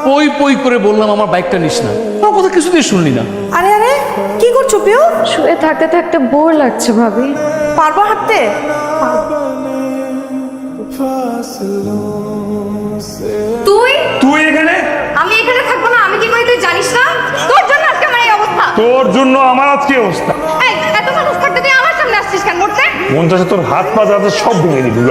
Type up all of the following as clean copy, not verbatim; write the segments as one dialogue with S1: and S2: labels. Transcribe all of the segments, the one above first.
S1: পই পই করে বললাম আমার বাইকটা নিস না, আমার কথা কিছুতেই শুনলি না।
S2: আরে আরে কি করছো প্রিয়?
S3: শুয়ে থাকতে থাকতে বোর লাগছে ভাবি।
S2: পারবো হাঁটতে?
S3: তুই
S4: তুই এখানে?
S3: আমি এখানে থাকবো না, আমি কি করি তুই জানিস না? তোর জন্য আজকে আমার এই অবস্থা।
S4: তোর জন্য আমার আজকে অবস্থা।
S3: এই এত মানুষ থাকতে তুই আমার সামনে আসছিস কেন মরতে?
S4: মন চাচ্ছে তোর হাত পা যাতে সব ভেঙে দিবি।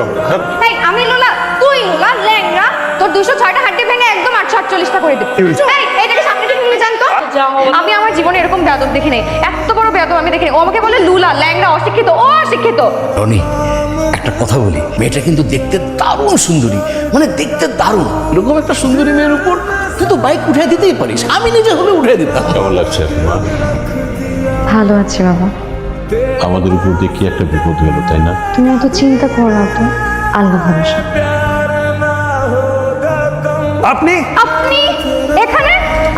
S3: এই আমি লোলা, তুই লোলা ল্যাংড়া, তোর 206টা হাড্ডি ভেঙে একদম 848টা করে দিবি। এই এইটাকে সামনে থেকে নিয়ে যান তো। আমি আমার জীবনে এরকম বেয়াদব দেখি নাই, এত বড় বেয়াদব আমি দেখিনি। ও আমাকে বলে লুলা, ল্যাংড়া, অশিক্ষিত। ও অশিক্ষিত।
S5: রনি, একটা কথা বলি, মেয়েটা কিন্তু দেখতে দারুণ সুন্দরী, মানে দেখতে দারুণ।
S1: এরকম একটা সুন্দরী মেয়ের উপর তুই তো বাইক উঠে দিতেই পারিস, আমি নিজে হলে উঠে দিতাম।
S6: কেমন লাগছে মা?
S3: ভালো আছি বাবা।
S6: আমাদের উপর দিয়ে কি একটা বিপদ গেল, তাই না?
S3: তুমি এত চিন্তা করো না তো, আল্লাহ ভরসা।
S4: আপনি
S3: আপনি এখানে?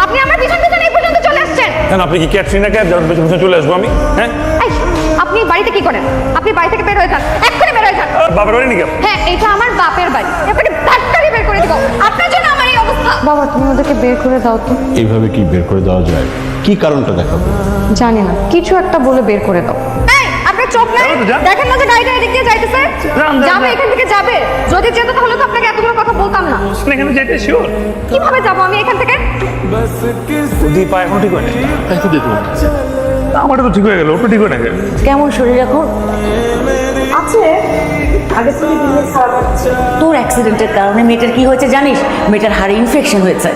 S3: আপনি আমার পিছন পিছন এই পর্যন্ত চলে আসছেন
S4: কেন? আপনি কি ক্যাটরিনা ক্যাব যার পেছনে পেছনে চলে আসবো আমি? হ্যাঁ,
S3: এই, আপনি বাড়িতে কি করেন? আপনি বাড়ি থেকে বের হয়ে যান, এক্ষুনি বের হয়ে যান।
S4: বাবার বাড়ি নাকি?
S3: হ্যাঁ, এটা আমার বাপের বাড়ি, আপনাকে ধাক্কা দিয়ে বের করে দিব। আপনার জন্য আমার এই অবস্থা। বাবা, তুমি ওদেরকে বের করে দাও তো।
S6: এইভাবে কি বের করে দেওয়া যায়? কি কারণটা দেখাবো?
S3: জানি না, কিছু একটা বলে বের করে দাও। এই, আপনার চোখ নাই?
S4: যাও তো, যাও।
S3: দেখেন না যে গাড়িটা এদিক দিয়ে যাইতেছে?
S4: যান,
S3: যাবে,
S4: যান।
S3: এখান থেকে যাবে। যদি যেত তাহলে তো আপনাকে এতগুলো কথা বলতাম না।
S4: এখানে যেতে শিওর?
S3: কিভাবে যাবো আমি এখান থেকে?
S4: ওদিকে পা এখন ঠিক হয় না।
S1: তাই তো দেখলাম।
S4: আমারটা তো ঠিক হয়ে গেল, ওটা ঠিক হয় না কেন?
S2: কেমন শরীর এখন? আছে আগে থেকে দিনে খারাপ হচ্ছে। তোর অ্যাক্সিডেন্টের কারণে মেয়েটার কি হয়েছে জানিস? মেয়েটার হাড়ে ইনফেকশন হয়েছে।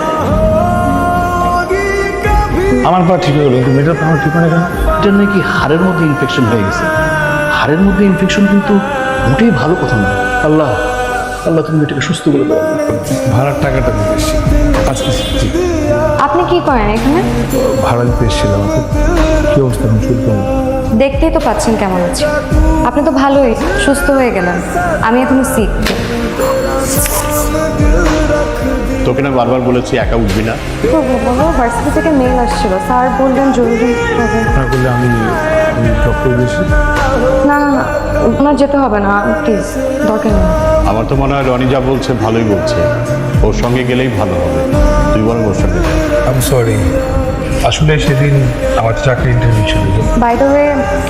S4: আমার পা ঠিক হয়ে গেল, কিন্তু মেয়েটার পা আমার ঠিক হয় না কেন?
S1: এটা নাকি হাড়ের মধ্যে ইনফেকশন হয়ে গেছে। হাড়ের মধ্যে ইনফেকশন কিন্তু মোটেই ভালো কথা না। আল্লাহ আল্লাহ, তুমি এটাকে সুস্থ করে দাও।
S4: ভাড়ার টাকাটা খুব বেশি। আজকে
S3: আপনি কি করেন এখানে?
S4: ভাড়া দিতে এসেছিলাম। কি অবস্থা এখন? শুরু করুন।
S3: দেখতেই তো পাচ্ছেন কেমন আছে। আপনি তো ভালোই সুস্থ হয়ে গেলেন, আমি এখনো সিক।
S6: তোকে না বারবার বলেছি একা উঠবি না।
S3: বলো, ভার্সিটি থেকে মেল আসছিল, স্যার বললেন জরুরি হবে।
S4: না করলে আমি ডক্টর বেশি।
S3: না না না, ওনার যেতে হবে না প্লিজ, দরকার নেই।
S6: আমার তো মনে হয় রনি যা বলছে ভালোই বলছে, ওর সঙ্গে গেলেই ভালো হবে। তুই বরং ওর সঙ্গে যা।
S4: আমি সরি, আসলে সেদিন আমার চাকরি ইন্টারভিউ ছিল।
S3: বাই দ্য ওয়ে,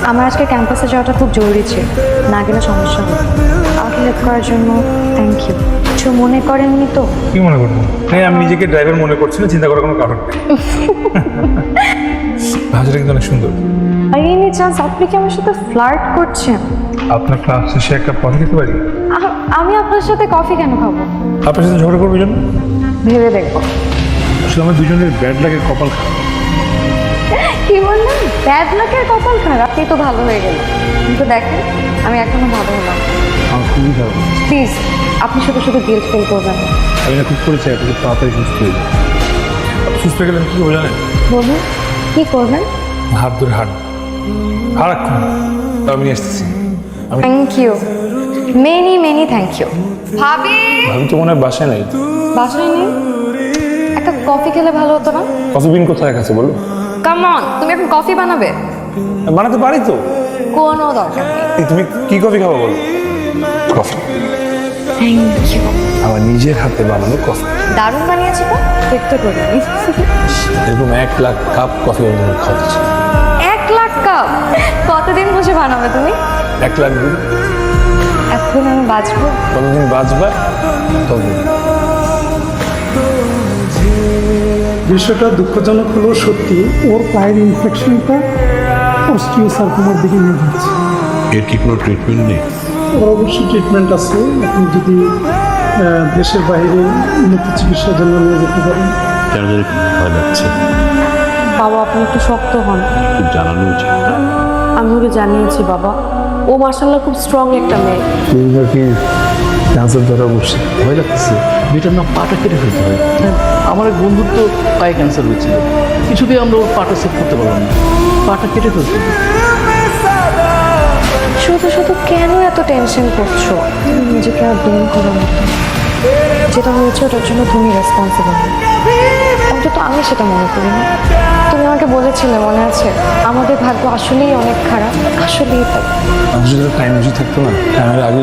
S3: আমার আজকে ক্যাম্পাসে যাওয়াটা খুব জরুরি ছিল, না গেলে সমস্যা হবে। আমাকে হেল্প করার জন্য থ্যাংক ইউ। কিছু মনে করেননি তো?
S4: কি মনে করবো? হ্যাঁ, আমি নিজেকে ড্রাইভার মনে করছি না, চিন্তা করার কোনো কারণ নেই। ভাষাটা কিন্তু অনেক সুন্দর।
S3: আর এনি চান্স আপনি কি আমার সাথে ফ্লার্ট করছেন?
S4: আপনার ক্লাস শেষে এক কাপ কফি খেতে পারি?
S3: আমি আপনার সাথে কফি কেন খাবো?
S4: আপনার সাথে ঝগড়া করবো জন্য?
S3: ভেবে দেখবো।
S4: আসলে আমার দুজনের ব্যাড লাগের কপাল খারাপ।
S3: কি বললেন? ব্যাড লাকের কপাল খারাপ? আপনি তো ভালো হয়ে গেল, কিন্তু দেখেন আমি এখনো ভালো হলাম।
S4: আমার খুবই খারাপ।
S3: প্লিজ, আপনি শুধু শুধু গিল্ট ফিল করবেন না।
S4: আমি না খুব করেছি, খুব তাড়াতাড়ি সুস্থ হয়ে যায়। সুস্থ হয়ে গেলে কি করবো জানেন?
S3: বলুন, কি করবেন?
S4: হাত ধরে হাঁট সারাক্ষণ। আমি আসতেছি।
S3: Thank you, many many thank you. ভাবি,
S4: আমি তো মনে হয় বাসায় নাই।
S3: বাসায় নেই? একটা কফি খেলে ভালো হতো না?
S4: কফি বিন কোথায় আছে বলো?
S3: কাম অন, তুমি এখন কফি বানাবে?
S4: বানাতে পারি তো।
S3: কোনো দরকার নেই।
S4: এই তুমি কি কফি খাবো বলো? কফি।
S3: Thank you.
S4: আমার নিজের হাতে বানানো কফি।
S3: দারুণ বানিয়েছি তো, দেখতে করিনি।
S4: এরকম 1,00,000 কাপ কফি আমি খাওয়াচ্ছি।
S3: 1 লাখ কাপ? কতদিন বসে বানাবে তুমি?
S4: 1,00,000 দিন।
S3: এতদিন আমি বাঁচবো?
S4: কতদিন বাঁচবা ততদিন।
S7: বিষয়টা দুঃখজনক হলেও সত্যি, ওর পায়ের ইনফেকশনটা অস্টিওসার্কোমার দিকে নিয়ে যাচ্ছে।
S6: এর কি কোনো ট্রিটমেন্ট নেই?
S7: ওর অবশ্যই ট্রিটমেন্ট আছে, আপনি যদি দেশের বাইরে উন্নত চিকিৎসার জন্য নিয়ে যেতে পারেন।
S6: কেন জানি খুব ভয় লাগছে।
S3: বাবা, আপনি একটু শক্ত হন।
S6: খুব জানানো উচিত।
S3: আমি ওকে জানিয়েছি বাবা, ও মাশাআল্লাহ খুব স্ট্রং একটা মেয়ে।
S4: কি ক্যান্সার ধরা বসছে?
S1: ভয় লাগতেছে, মেয়েটার না পাটা কেটে ফেলতে হয়। হ্যাঁ, আমার এক বন্ধুর তো পায়ে ক্যান্সার হয়েছিল, কিছুতেই আমরা ওর পাটা সেভ করতে পারলাম না, পাটা কেটে ফেলতে হবে।
S3: শুধু শুধু কেন এত টেনশন করছো? তুমি নিজেকে আর ব্লেম করো না। যেটা হয়েছে ওটার জন্য তুমি রেসপন্সিবল, অন্তত আমি সেটা মনে করি না। তুমি আমাকে বলেছিলে, মনে আছে, আমাদের ভাগ্য আসলেই অনেক খারাপ। আসলেই তাই।
S4: আমি যদি টাইম বেশি থাকতো না, টাইমের আগে